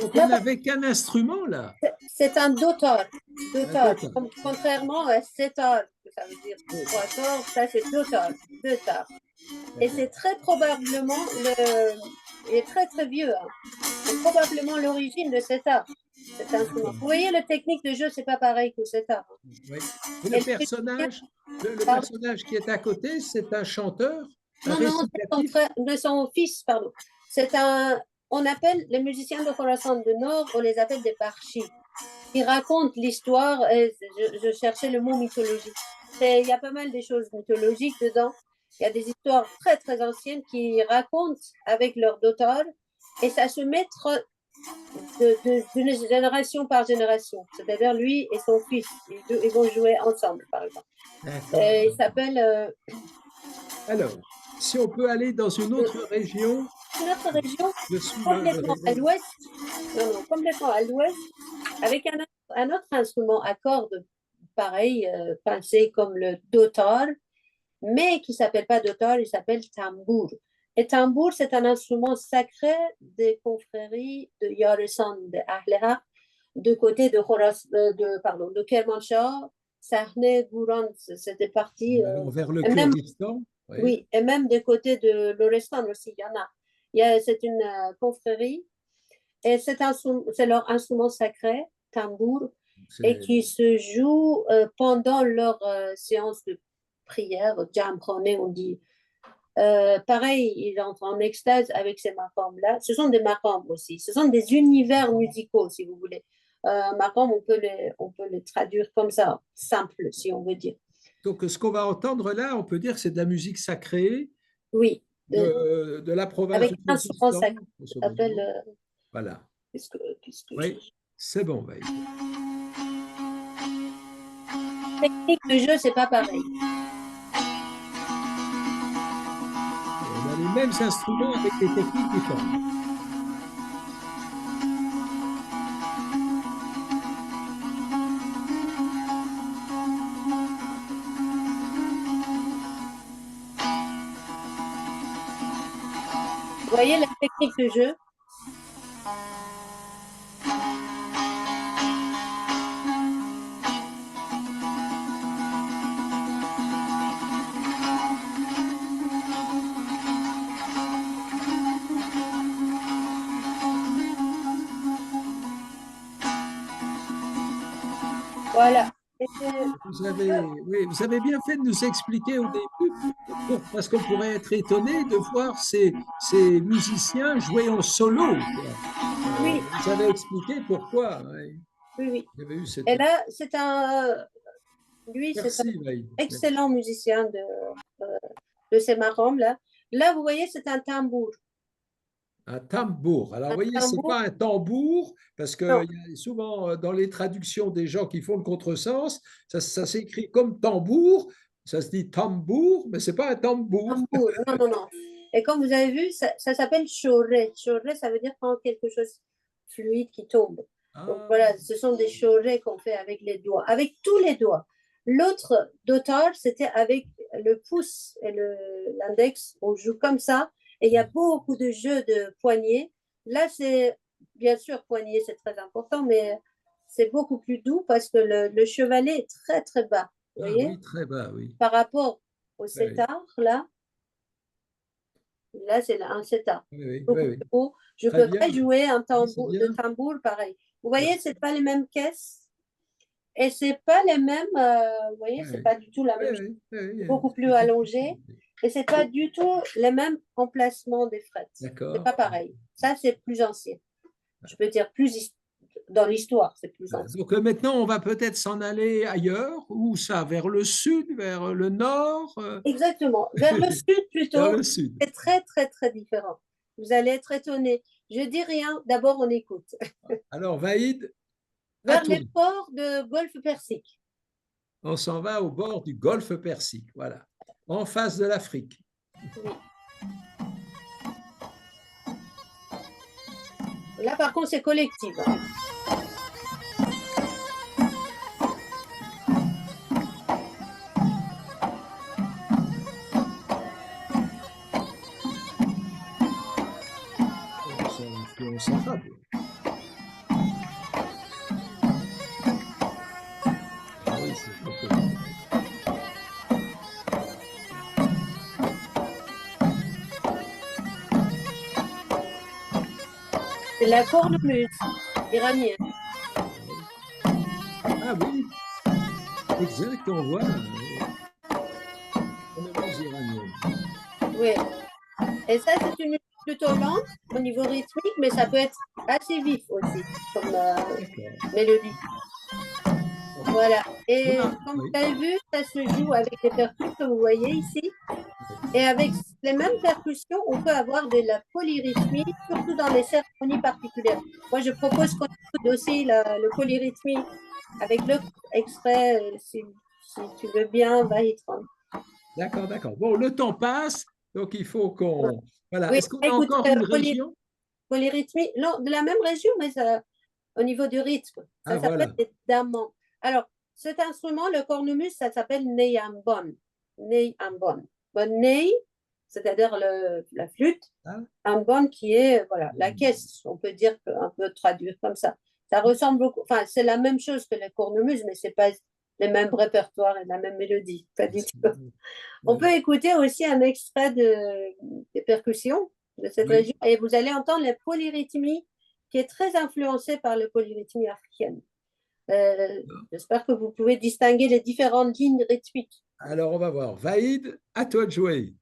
Donc, on n'avait qu'un instrument, là. C'est un dotar. Dotar. Contrairement à setar, ça veut dire 3 cordes, ça c'est dotar. Dotar. Et c'est très probablement il est très très vieux. Hein. C'est probablement l'origine de setar. Cet instrument. Vous voyez, la technique de jeu, c'est pas pareil que setar. Oui. Et le personnage qui est à côté, c'est un chanteur. Non, c'est son fils, pardon. On appelle les musiciens de Khorasan du Nord, on les appelle des parchis. Ils racontent l'histoire, je cherchais le mot mythologie. Il y a pas mal de choses mythologiques dedans. Il y a des histoires très très anciennes qui racontent avec leur dotar et ça se met d'une génération par génération. C'est-à-dire lui et son fils, ils vont jouer ensemble, par exemple. Il s'appelle... Alors, si on peut aller dans une autre région. Une autre région, complètement à l'ouest. Non, complètement à l'ouest, avec un autre instrument à cordes, pareil, pincé comme le dotar, mais qui ne s'appelle pas dotar, il s'appelle tambour. Et tambour, c'est un instrument sacré des confréries de Yaresan, de Ahleha, de côté de Kermanshah, Sahne, Gouran, c'était parti. Vers le Kurdistan. Oui, et même des côtés de l'Orestan aussi, il y en a. C'est une confrérie et c'est leur instrument sacré, tambour, et qui se joue pendant leur séance de prière, jamkhane, on dit. Pareil, ils entrent en extase avec ces maqams-là. Ce sont des maqams aussi. Ce sont des univers musicaux, si vous voulez. Maqam, on peut les traduire comme ça, simple, si on veut dire. Donc, ce qu'on va entendre là, on peut dire que c'est de la musique sacrée. Oui. De la province avec un instrument sacré. Ça s'appelle. Voilà. Oui, c'est bon, Vaïd. Technique de jeu, c'est pas pareil. On a les mêmes instruments avec des techniques différentes. Vous voyez la technique de jeu? Voilà. Vous avez bien fait de nous expliquer au début, parce qu'on pourrait être étonné de voir ces musiciens jouer en solo. Oui. Vous avez expliqué pourquoi. Oui. Et là, c'est un excellent musicien de ces marrons là. Là, vous voyez, c'est un tambour. Un tambour. Alors, vous voyez, ce n'est pas un tambour, parce qu'il y a souvent dans les traductions des gens qui font le contresens, ça s'écrit comme tambour, ça se dit tambour, mais ce n'est pas un tambour. Non. Et comme vous avez vu, ça s'appelle choré. Choré, ça veut dire quand quelque chose fluide qui tombe. Donc voilà, ce sont des chorés qu'on fait avec les doigts, avec tous les doigts. L'autre dotar, c'était avec le pouce et l'index, on joue comme ça. Et il y a beaucoup de jeux de poignées. Là, c'est bien sûr poignet, c'est très important, mais c'est beaucoup plus doux parce que le chevalet est très très bas. Vous voyez? Oui, très bas, oui. Par rapport au setar, là c'est un setar. Oui. Je ne peux pas jouer un de tambour pareil. Vous voyez, ce n'est pas les mêmes caisses. Et ce n'est pas les mêmes, vous voyez, ce n'est pas du tout la même chose. Beaucoup plus allongé. Et ce n'est pas du tout les mêmes emplacements des frettes. Ce n'est pas pareil. Ça, c'est plus ancien. Je peux dire plus dans l'histoire, c'est plus ancien. Donc maintenant, on va peut-être s'en aller ailleurs. Où ça? Vers le sud, vers le nord? Exactement. Vers le sud plutôt. Vers le sud. C'est très, très, très différent. Vous allez être étonné. Je dis rien. D'abord, on écoute. Alors, Vaïd. Vers les ports de Golfe Persique. On s'en va au bord du Golfe Persique, voilà, en face de l'Afrique. Oui. Là, par contre, c'est collectif. C'est influence arabe. C'est la cornemuse iranienne. Ah oui, exact, on voit cornemuse iranienne. Oui. Et ça, c'est une musique plutôt lente au niveau rythmique, mais ça peut être assez vif aussi comme D'accord. mélodie. Voilà. Et Voilà, comme vous oui. avez vu, ça se joue avec des percussions que vous voyez ici. Et avec les mêmes percussions, on peut avoir de la polyrythmie, surtout dans les cérémonies particulières. Moi, je propose qu'on écoute aussi le polyrythmie avec l'autre extrait, si tu veux bien, Vahitron. D'accord, d'accord. Bon, le temps passe, donc il faut qu'on... Voilà. Oui, Est-ce qu'on a écoute, encore une région? polyrythmie, non, de la même région, mais ça, au niveau du rythme, Ah, ça s'appelle voilà. des damans. Alors, cet instrument, le cornemuse, ça s'appelle neyambon. Neyambon. Bon, ney, c'est-à-dire la flûte, Ah, ambon qui est voilà, la caisse, on peut dire, un peu traduire comme ça. Ça ressemble beaucoup, enfin, c'est la même chose que le cornemuse, mais c'est pas les mêmes répertoires et la même mélodie, pas du tout. On peut voilà. écouter aussi un extrait des percussions de cette Oui. région et vous allez entendre la polyrythmie qui est très influencée par la polyrythmie africaine. J'espère que vous pouvez distinguer les différentes lignes rythmiques. Alors, on va voir. Vaïd, à toi de jouer.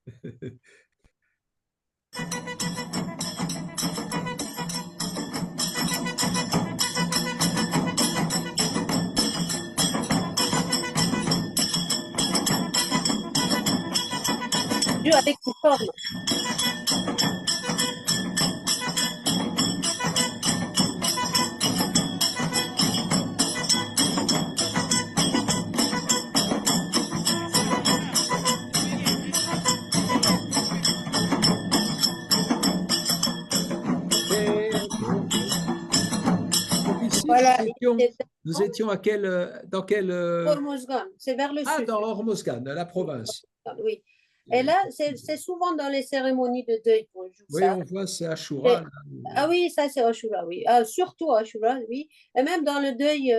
Joue avec une forme. Ok, ok, ok. Donc ici, Voilà, nous étions à quel, dans quel... Hormozgan, c'est vers le Ah, sud. dans Hormozgan, la province. Oui. Et là, Effectivement. c'est souvent dans les cérémonies de deuil qu'on joue Oui, ça. on voit, c'est Ashura. Et- Là. ah oui, ça c'est Ashura, oui. Ah, surtout Ashura, oui. Et même dans le deuil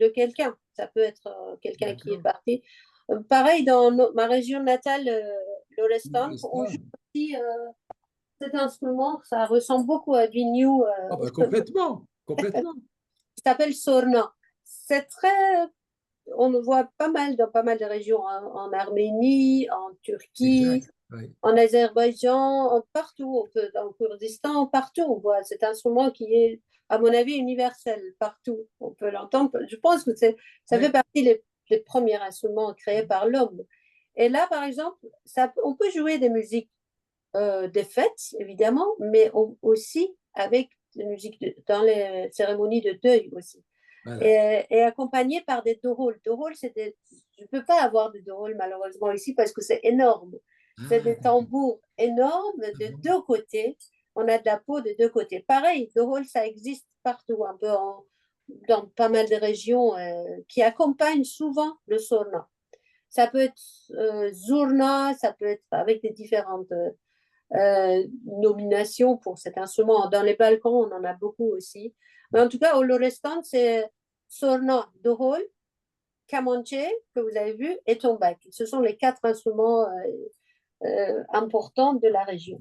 de quelqu'un. Ça peut être quelqu'un qui est D'accord. parti. Pareil, dans ma région natale, l'Orestan, on joue L'Orestan. aussi cet instrument. Ça ressemble beaucoup à du new. Ah, ben, complètement, complètement. Il s'appelle Sorna. C'est très. On le voit pas mal dans pas mal de régions, hein, en Arménie, en Turquie, Exact. Oui. en Azerbaïdjan, partout, on peut, dans le Kurdistan, partout, on voit cet instrument qui est, à mon avis, universel, partout. On peut l'entendre. Je pense que ça fait Oui. partie des premiers instruments créés par l'homme. Et là, par exemple, on peut jouer des musiques des fêtes, évidemment, mais aussi avec des musiques dans les cérémonies de deuil aussi. Voilà. Et accompagné par des dorouls. Je ne peux pas avoir de dorouls malheureusement ici parce que c'est énorme. C'est Ah, des tambours énormes de deux côtés. On a de la peau de deux côtés. Pareil, dorouls, ça existe partout, un peu dans pas mal de régions qui accompagnent souvent le sauna. Ça peut être zurna, ça peut être avec des différentes nominations pour cet instrument. Dans les Balkans, on en a beaucoup aussi. Mais en tout cas, au Lorestan, c'est Sorna, Dohol, Kamanche, que vous avez vu, et Tombak. Ce sont les quatre instruments importants de la région.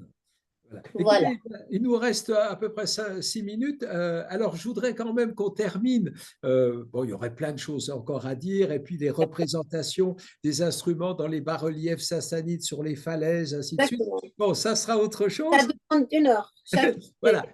Voilà. Voilà. Écoutez, il nous reste à peu près 6 minutes. Alors, je voudrais quand même qu'on termine. Bon, il y aurait plein de choses encore à dire, et puis des représentations des instruments dans les bas-reliefs sassanides sur les falaises, ainsi de suite. Exactement. Bon, ça sera autre Ça chose. demande 1 heure. Voilà.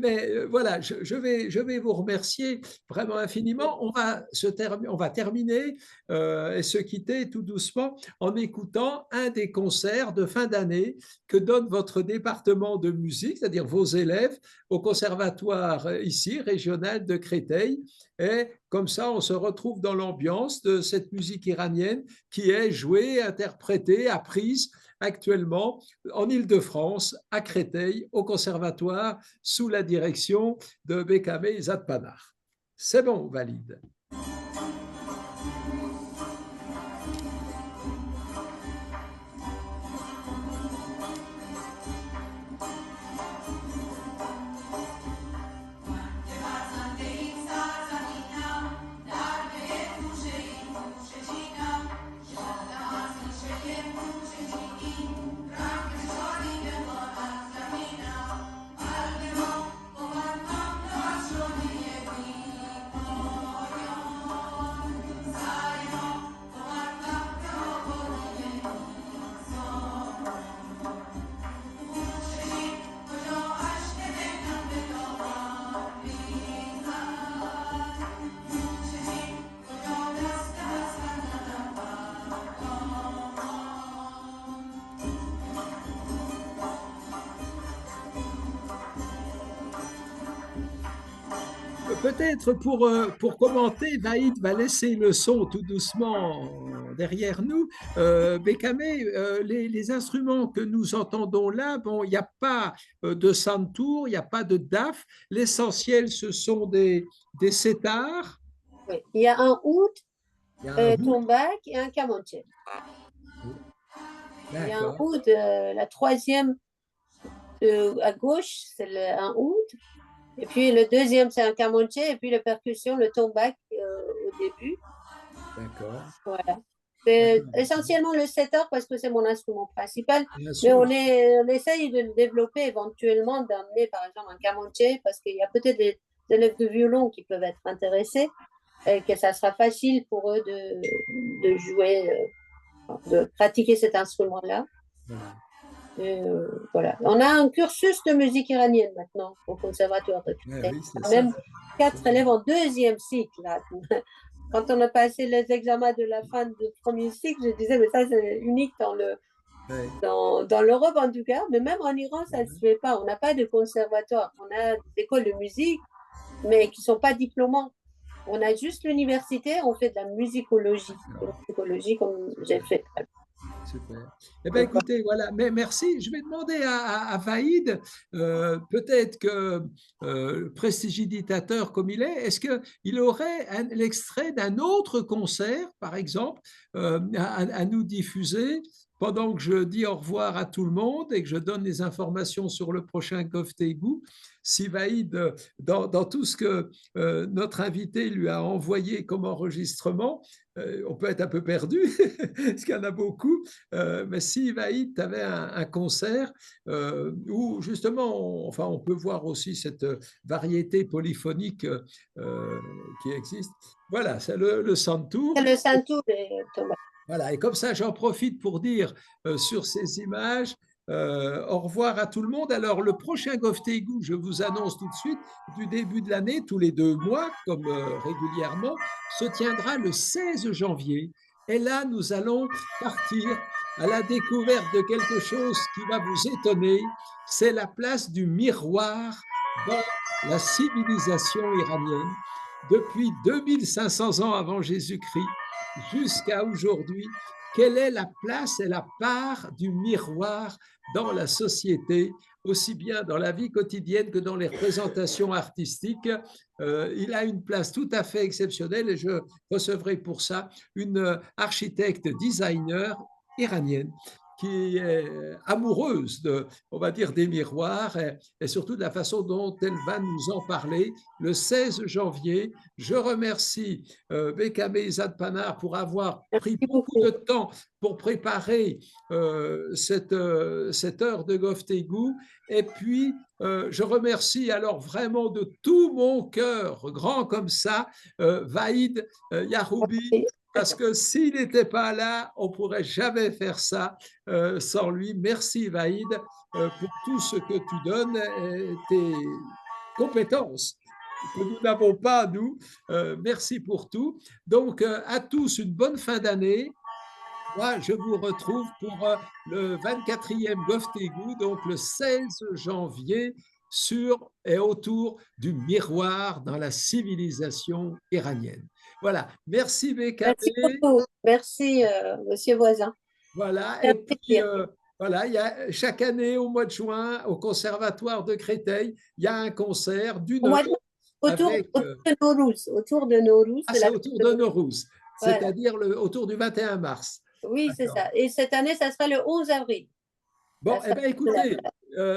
Mais voilà, je vais vous remercier vraiment infiniment. On va terminer et se quitter tout doucement en écoutant un des concerts de fin d'année que donne votre département de musique, c'est-à-dire vos élèves, au conservatoire ici, régional de Créteil. Et comme ça, on se retrouve dans l'ambiance de cette musique iranienne qui est jouée, interprétée, apprise actuellement en Île-de-France, à Créteil, au conservatoire, sous la direction de Bekame Zadpanar. C'est bon, valide. peut-être pour commenter, Vaïd va laisser le son tout doucement derrière nous. Bécamé, les instruments que nous entendons là, bon, il n'y a pas de santour, il n'y a pas de daf. L'essentiel, ce sont des sétars. Oui. Il y a un oud, Il y a un oud. tombak et un kamanché. Il y a un oud, la troisième à gauche, c'est un oud. Et puis le deuxième, c'est un kamanché. Et puis la percussion, le tombak au début. D'accord. Voilà. C'est essentiellement le setar parce que c'est mon instrument principal. Bien Mais sûr. on essaye de le développer éventuellement, d'amener par exemple un kamanché parce qu'il y a peut-être des élèves de violon qui peuvent être intéressés et que ça sera facile pour eux de jouer, de pratiquer cet instrument-là. Voilà. Voilà. On a un cursus de musique iranienne maintenant au conservatoire de Créteil. Oui, c'est Même ça. 4 élèves en deuxième cycle. Là. Quand on a passé les examens de la fin du premier cycle, je disais, mais ça c'est unique Oui. dans l'Europe en tout cas, mais même en Iran, ça ne se fait pas. On n'a pas de conservatoire. On a des écoles de musique, mais qui ne sont pas diplômants. On a juste l'université, on fait de la musicologie. De la musicologie comme j'ai fait. Super. Eh bien, écoutez, voilà, mais merci. Je vais demander à Vaïd, peut-être que prestidigitateur comme il est-ce qu'il aurait l'extrait d'un autre concert, par exemple, à nous diffuser pendant que je dis au revoir à tout le monde et que je donne les informations sur le prochain Goftegou. Si Vaïd, dans tout ce que notre invité lui a envoyé comme enregistrement, on peut être un peu perdu, parce qu'il y en a beaucoup, mais si Vaïd, tu avais un concert où justement, enfin, on peut voir aussi cette variété polyphonique qui existe. Voilà, c'est le santour. C'est le santour et Thomas. Voilà, et comme ça, j'en profite pour dire sur ces images au revoir à tout le monde. Alors, le prochain Goftegou, je vous annonce tout de suite, du début de l'année, tous les 2 mois, comme régulièrement, se tiendra le 16 janvier. Et là, nous allons partir à la découverte de quelque chose qui va vous étonner. C'est la place du miroir dans la civilisation iranienne. Depuis 2500 ans avant Jésus-Christ, jusqu'à aujourd'hui, quelle est la place et la part du miroir dans la société, aussi bien dans la vie quotidienne que dans les représentations artistiques. Il a une place tout à fait exceptionnelle et je recevrai pour ça une architecte designer iranienne qui est amoureuse on va dire, des miroirs et surtout de la façon dont elle va nous en parler le 16 janvier. Je remercie Bécamé Zadpanar pour avoir pris beaucoup de temps pour préparer cette heure de Goftegou. Et puis, je remercie alors vraiment de tout mon cœur, grand comme ça, Vaïd Yaroubi, parce que s'il n'était pas là, on ne pourrait jamais faire ça sans lui. Merci Vaïd pour tout ce que tu donnes, tes compétences que nous n'avons pas, nous. Merci pour tout. Donc, à tous, une bonne fin d'année. Moi, je vous retrouve pour le 24e Goftegou, donc le 16 janvier, sur et autour du miroir dans la civilisation iranienne. Voilà. Merci Bécamé. Merci beaucoup. Merci, monsieur Voisin. Voilà. Et puis, voilà, il y a, chaque année, au mois de juin, au Conservatoire de Créteil, il y a un concert d'une heure. Autour de Nowruz. Autour de Nowruz. Ah, c'est autour de Nowruz, voilà. c'est-à-dire autour du 21 mars. Oui, c'est ça. Et cette année, ça sera le 11 avril. Bon, eh bien, écoutez,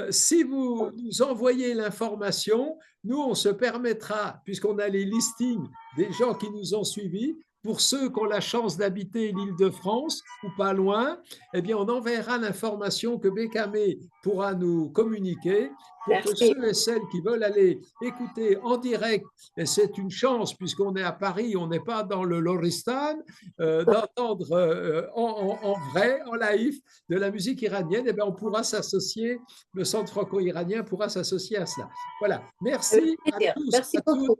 si vous nous envoyez l'information, nous, on se permettra, puisqu'on a les listings des gens qui nous ont suivis, pour ceux qui ont la chance d'habiter l'Île-de-France ou pas loin, eh bien, on enverra l'information que Bécamé pourra nous communiquer pour que ceux et celles qui veulent aller écouter en direct, et c'est une chance puisqu'on est à Paris, on n'est pas dans le Loristan, d'entendre en vrai, en live, de la musique iranienne, eh bien, on pourra s'associer, le Centre franco-iranien pourra s'associer à cela. Voilà. Merci à tous. Merci beaucoup.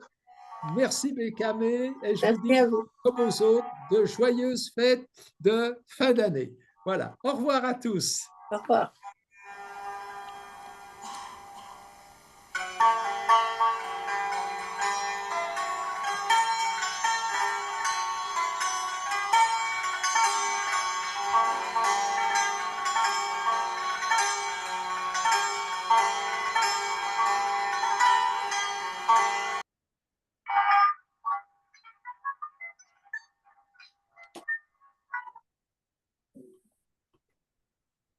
Merci Bécamé et je vous dis, comme aux autres, de joyeuses fêtes de fin d'année. Voilà. Au revoir à tous. Au revoir.